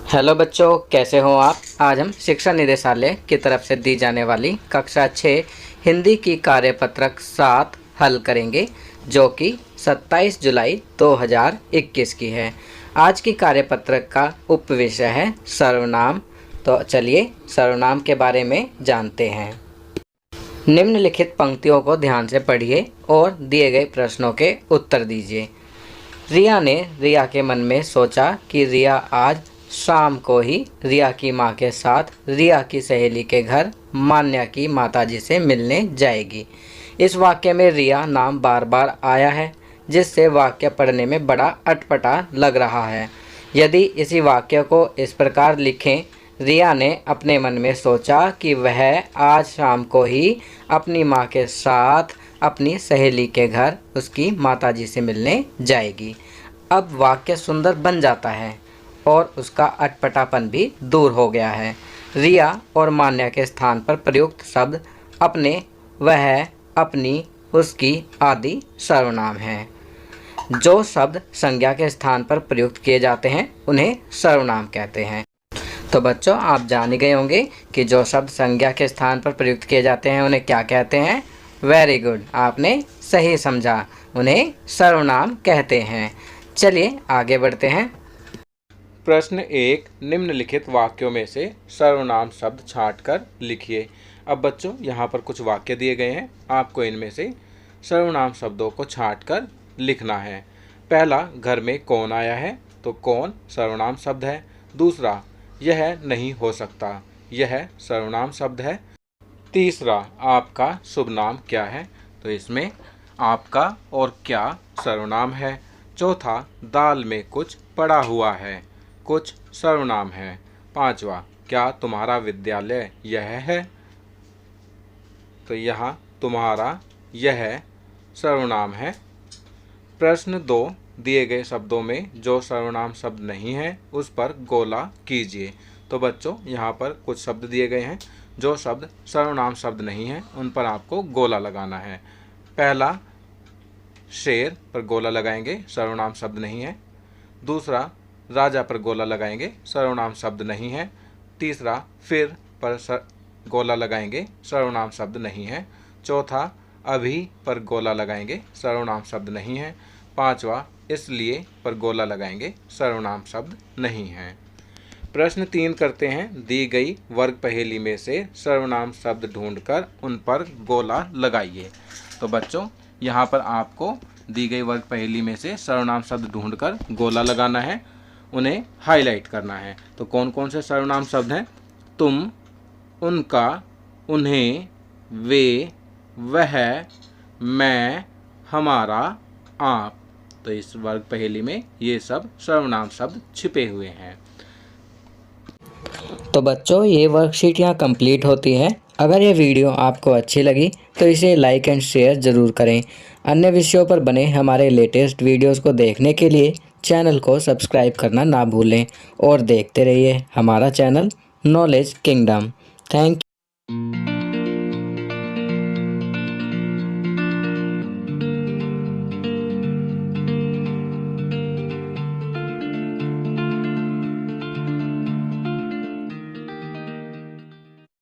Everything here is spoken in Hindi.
हेलो बच्चों, कैसे हो आप। आज हम शिक्षा निदेशालय की तरफ से दी जाने वाली कक्षा 6 हिंदी की कार्यपत्रक 7 हल करेंगे, जो कि 27 जुलाई 2021 की है। आज की कार्यपत्रक का उपविषय है सर्वनाम। तो चलिए सर्वनाम के बारे में जानते हैं। निम्नलिखित पंक्तियों को ध्यान से पढ़िए और दिए गए प्रश्नों के उत्तर दीजिए। रिया ने रिया के मन में सोचा कि रिया आज शाम को ही रिया की माँ के साथ रिया की सहेली के घर मान्या की माताजी से मिलने जाएगी। इस वाक्य में रिया नाम बार बार आया है, जिससे वाक्य पढ़ने में बड़ा अटपटा लग रहा है। यदि इसी वाक्य को इस प्रकार लिखें, रिया ने अपने मन में सोचा कि वह आज शाम को ही अपनी माँ के साथ अपनी सहेली के घर उसकी माताजी से मिलने जाएगी। अब वाक्य सुंदर बन जाता है और उसका अटपटापन भी दूर हो गया है। रिया और मान्या के स्थान पर प्रयुक्त शब्द अपने, वह, अपनी, उसकी आदि सर्वनाम हैं। जो शब्द संज्ञा के स्थान पर प्रयुक्त किए जाते हैं उन्हें सर्वनाम कहते हैं। तो बच्चों, आप जान ही गए होंगे कि जो शब्द संज्ञा के स्थान पर प्रयुक्त किए जाते हैं उन्हें क्या कहते हैं। वेरी गुड, आपने सही समझा, उन्हें सर्वनाम कहते हैं। चलिए आगे बढ़ते हैं। प्रश्न 1, निम्नलिखित वाक्यों में से सर्वनाम शब्द छांटकर लिखिए। अब बच्चों यहाँ पर कुछ वाक्य दिए गए हैं, आपको इनमें से सर्वनाम शब्दों को छांटकर लिखना है। पहला, घर में कौन आया है, तो कौन सर्वनाम शब्द है। दूसरा, यह नहीं हो सकता, यह सर्वनाम शब्द है। तीसरा, आपका शुभ नाम क्या है, तो इसमें आपका और क्या सर्वनाम है। चौथा, दाल में कुछ पड़ा हुआ है, कुछ सर्वनाम है। पांचवा, क्या तुम्हारा विद्यालय यह है, तो यहाँ तुम्हारा यह सर्वनाम है। प्रश्न 2, दिए गए शब्दों में जो सर्वनाम शब्द नहीं है उस पर गोला कीजिए। तो बच्चों यहाँ पर कुछ शब्द दिए गए हैं, जो शब्द सर्वनाम शब्द नहीं है उन पर आपको गोला लगाना है। पहला, शेर पर गोला लगाएंगे, सर्वनाम शब्द नहीं है। दूसरा, राजा पर गोला लगाएंगे, सर्वनाम शब्द नहीं है। तीसरा, फिर पर गोला लगाएंगे, सर्वनाम शब्द नहीं है। चौथा, अभी पर गोला लगाएंगे, सर्वनाम शब्द नहीं है। पांचवा, इसलिए पर गोला लगाएंगे, सर्वनाम शब्द नहीं है। प्रश्न 3 करते हैं। दी गई वर्ग पहेली में से सर्वनाम शब्द ढूंढकर उन पर गोला लगाइए। तो बच्चों यहाँ पर आपको दी गई वर्ग पहेली में से सर्वनाम शब्द ढूंढकर गोला लगाना है, उन्हें हाईलाइट करना है। तो कौन कौन से सर्वनाम शब्द हैं। तुम, उनका, उन्हें, वे, वह, मैं, हमारा, आप। तो इस वर्ग पहेली में ये सब सर्वनाम शब्द छिपे हुए हैं। तो बच्चों, ये वर्कशीट यहाँ कंप्लीट होती है। अगर ये वीडियो आपको अच्छी लगी तो इसे लाइक एंड शेयर ज़रूर करें। अन्य विषयों पर बने हमारे लेटेस्ट वीडियोस को देखने के लिए चैनल को सब्सक्राइब करना ना भूलें और देखते रहिए हमारा channel knowledge kingdom. Thank you.